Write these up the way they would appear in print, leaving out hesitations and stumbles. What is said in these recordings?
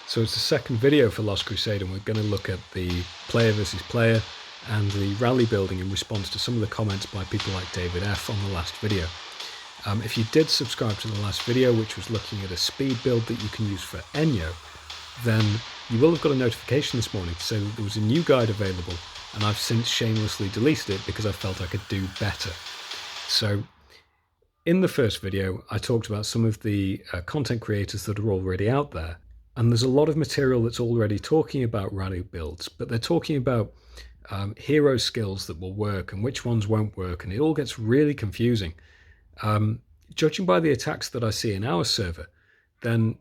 So it's the second video for Lost Crusade, and we're going to look at the player versus player and the rally building in response to some of the comments by people like David F on the last video. If you did subscribe to the last video, which was looking at a speed build that you can use for Enyo, then you will have got a notification this morning to say that there was a new guide available, and I've since shamelessly deleted it because I felt I could do better. So in the first video, I talked about some of the content creators that are already out there, and there's a lot of material that's already talking about rally builds, but they're talking about hero skills that will work and which ones won't work, and it all gets really confusing. Judging by the attacks that I see in our server, then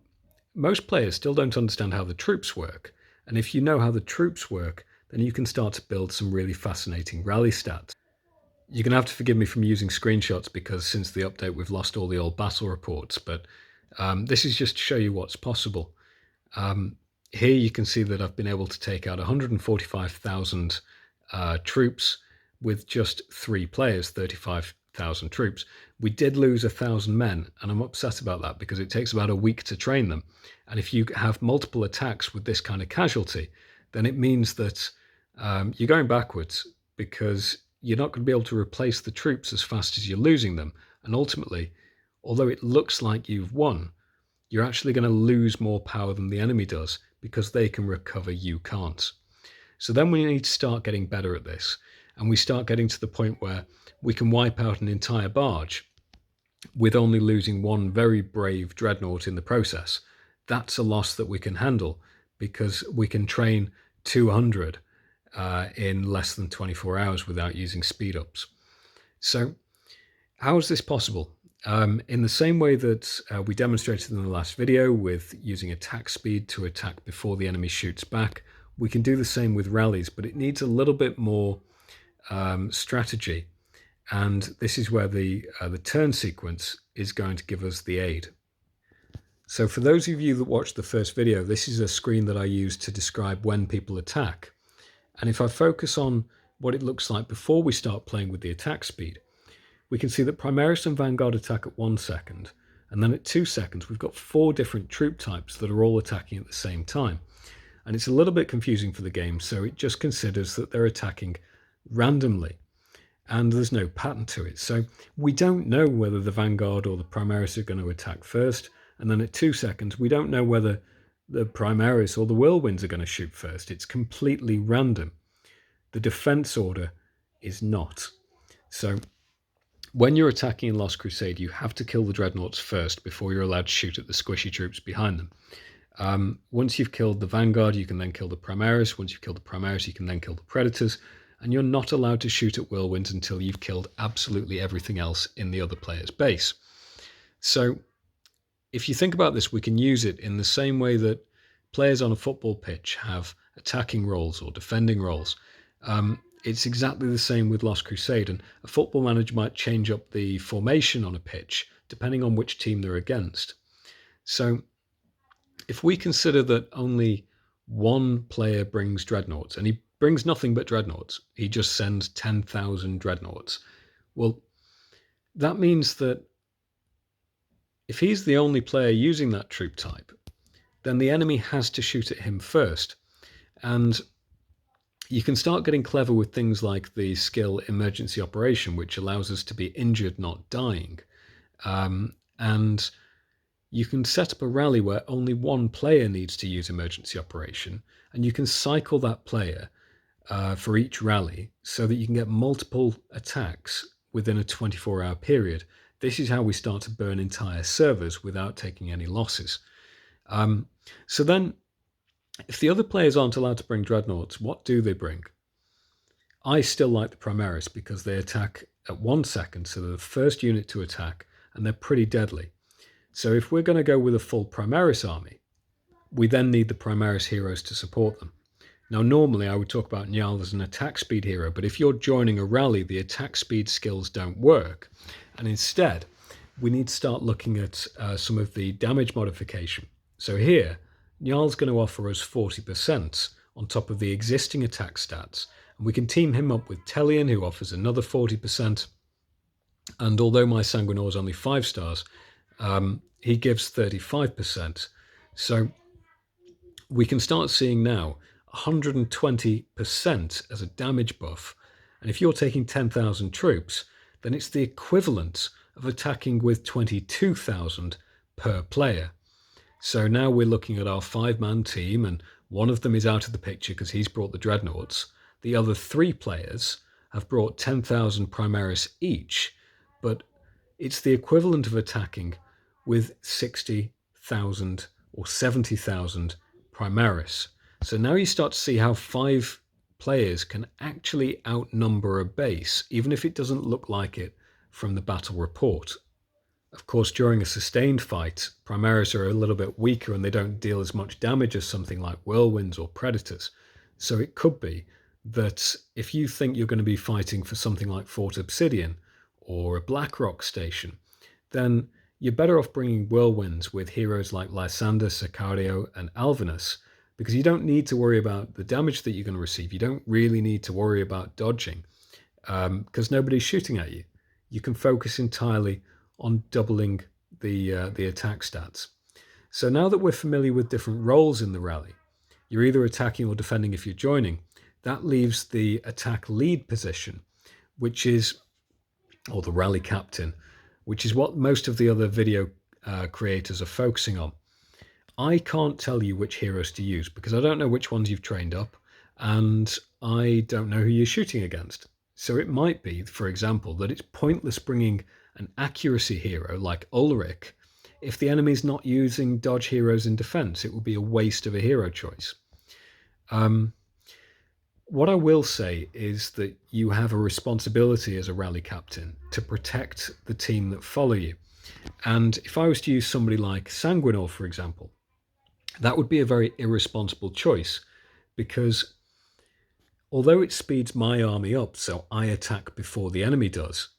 most players still don't understand how the troops work. And if you know how the troops work, then you can start to build some really fascinating rally stats. You're going to have to forgive me from using screenshots because since the update we've lost all the old battle reports, but this is just to show you what's possible. Here you can see that I've been able to take out 145,000 troops with just 3 players, 35,000 troops. We did lose 1,000 men, and I'm upset about that because it takes about a week to train them. And if you have multiple attacks with this kind of casualty, then it means that you're going backwards because you're not going to be able to replace the troops as fast as you're losing them. And ultimately, although it looks like you've won, you're actually going to lose more power than the enemy does because they can recover, you can't. So then we need to start getting better at this, and we start getting to the point where we can wipe out an entire barge with only losing 1 very brave dreadnought in the process. That's a loss that we can handle because we can train 200 in less than 24 hours without using speed ups. So how is this possible? In the same way that we demonstrated in the last video with using attack speed to attack before the enemy shoots back, we can do the same with rallies, but it needs a little bit more strategy. And this is where the turn sequence is going to give us the aid. So for those of you that watched the first video, this is a screen that I use to describe when people attack. And if I focus on what it looks like before we start playing with the attack speed, we can see that Primaris and Vanguard attack at 1 second, and then at 2 seconds we've got 4 different troop types that are all attacking at the same time. And it's a little bit confusing for the game, so it just considers that they're attacking randomly, and there's no pattern to it. So we don't know whether the Vanguard or the Primaris are going to attack first, and then at 2 seconds we don't know whether the Primaris or the Whirlwinds are going to shoot first. It's completely random. The defense order is not. So when you're attacking in Lost Crusade, you have to kill the dreadnoughts first before you're allowed to shoot at the squishy troops behind them. Once you've killed the Vanguard, you can then kill the Primaris. Once you've killed the Primaris, you can then kill the Predators. And you're not allowed to shoot at Whirlwinds until you've killed absolutely everything else in the other player's base. So if you think about this, we can use it in the same way that players on a football pitch have attacking roles or defending roles. It's exactly the same with Lost Crusade, and a football manager might change up the formation on a pitch depending on which team they're against. So if we consider that only 1 player brings dreadnoughts, and he brings nothing but dreadnoughts, he just sends 10,000 dreadnoughts, well, that means that if he's the only player using that troop type, then the enemy has to shoot at him first. And you can start getting clever with things like the skill emergency operation, which allows us to be injured, not dying. And you can set up a rally where only 1 player needs to use emergency operation, and you can cycle that player for each rally so that you can get multiple attacks within a 24-hour period. This is how we start to burn entire servers without taking any losses. So then, if the other players aren't allowed to bring dreadnoughts, what do they bring? I still like the Primaris because they attack at 1 second, so they're the first unit to attack, and they're pretty deadly. So if we're going to go with a full Primaris army, we then need the Primaris heroes to support them. Now normally I would talk about Njal as an attack speed hero, but if you're joining a rally, the attack speed skills don't work, and instead we need to start looking at some of the damage modification. So here, Njal's going to offer us 40% on top of the existing attack stats, and we can team him up with Telian, who offers another 40%, and although my Sanguinor is only 5 stars, he gives 35%. So we can start seeing now 120% as a damage buff. And if you're taking 10,000 troops, then it's the equivalent of attacking with 22,000 per player. So now we're looking at our 5-man team, and one of them is out of the picture because he's brought the dreadnoughts. The other 3 players have brought 10,000 Primaris each, but it's the equivalent of attacking with 60,000 or 70,000 Primaris. So now you start to see how 5 players can actually outnumber a base, even if it doesn't look like it from the battle report. Of course, during a sustained fight, Primaris are a little bit weaker and they don't deal as much damage as something like whirlwinds or predators. So it could be that if you think you're going to be fighting for something like Fort Obsidian or a Blackrock station, then you're better off bringing whirlwinds with heroes like Lysander, Sicario, and Alvinus, because you don't need to worry about the damage that you're going to receive. You don't really need to worry about dodging, because nobody's shooting at you. You can focus entirely on doubling the attack stats. So now that we're familiar with different roles in the rally, you're either attacking or defending if you're joining. That leaves the attack lead position, which is, or the rally captain, which is what most of the other video creators are focusing on. I can't tell you which heroes to use because I don't know which ones you've trained up, and I don't know who you're shooting against. So it might be, for example, that it's pointless bringing an accuracy hero like Ulrich if the enemy's not using dodge heroes in defense. It would be a waste of a hero choice. What I will say is that you have a responsibility as a rally captain to protect the team that follow you. And if I was to use somebody like Sanguinor, for example, that would be a very irresponsible choice, because although it speeds my army up so I attack before the enemy does,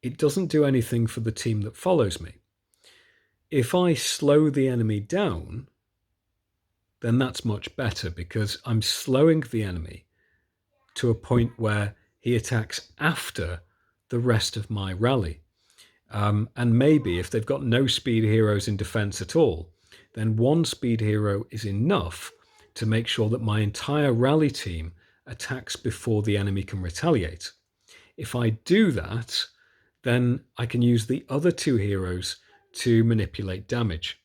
it doesn't do anything for the team that follows me. If I slow the enemy down, then that's much better, because I'm slowing the enemy to a point where he attacks after the rest of my rally. And maybe if they've got no speed heroes in defense at all, then one speed hero is enough to make sure that my entire rally team attacks before the enemy can retaliate. If I do that, then I can use the other 2 heroes to manipulate damage.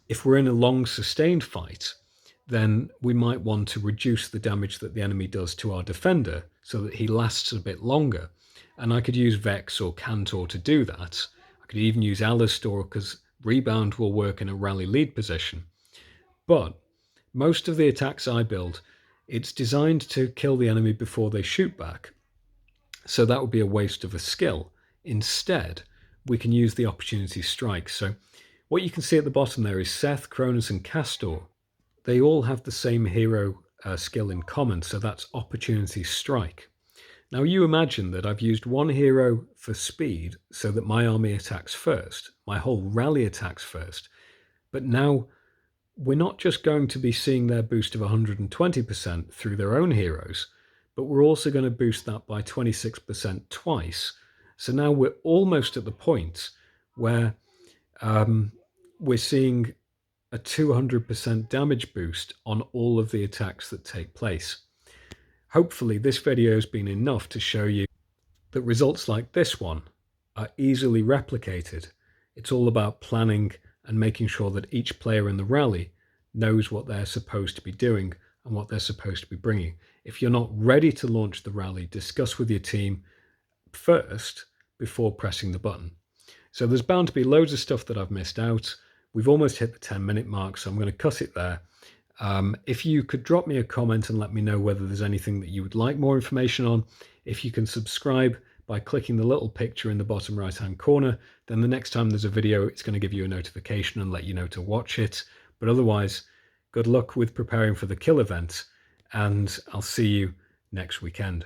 If we're in a long sustained fight, then we might want to reduce the damage that the enemy does to our defender so that he lasts a bit longer. And I could use Vex or Cantor to do that. I could even use Alistor, because rebound will work in a rally lead position. But most of the attacks I build, it's designed to kill the enemy before they shoot back. So that would be a waste of a skill. Instead, we can use the opportunity strike. So what you can see at the bottom there is Seth, Cronus, and Castor. They all have the same hero skill in common, so that's opportunity strike. Now you imagine that I've used one hero for speed so that my army attacks first, my whole rally attacks first, but now we're not just going to be seeing their boost of 120% through their own heroes, but we're also going to boost that by 26% twice. So now we're almost at the point where we're seeing a 200% damage boost on all of the attacks that take place. Hopefully this video has been enough to show you that results like this one are easily replicated. It's all about planning and making sure that each player in the rally knows what they're supposed to be doing and what they're supposed to be bringing. If you're not ready to launch the rally, discuss with your team first before pressing the button. So there's bound to be loads of stuff that I've missed out. We've almost hit the 10-minute mark, so I'm going to cut it there. If you could drop me a comment and let me know whether there's anything that you would like more information on. If you can subscribe by clicking the little picture in the bottom right hand corner, then the next time there's a video, it's going to give you a notification and let you know to watch it. But otherwise, good luck with preparing for the kill event, and I'll see you next weekend.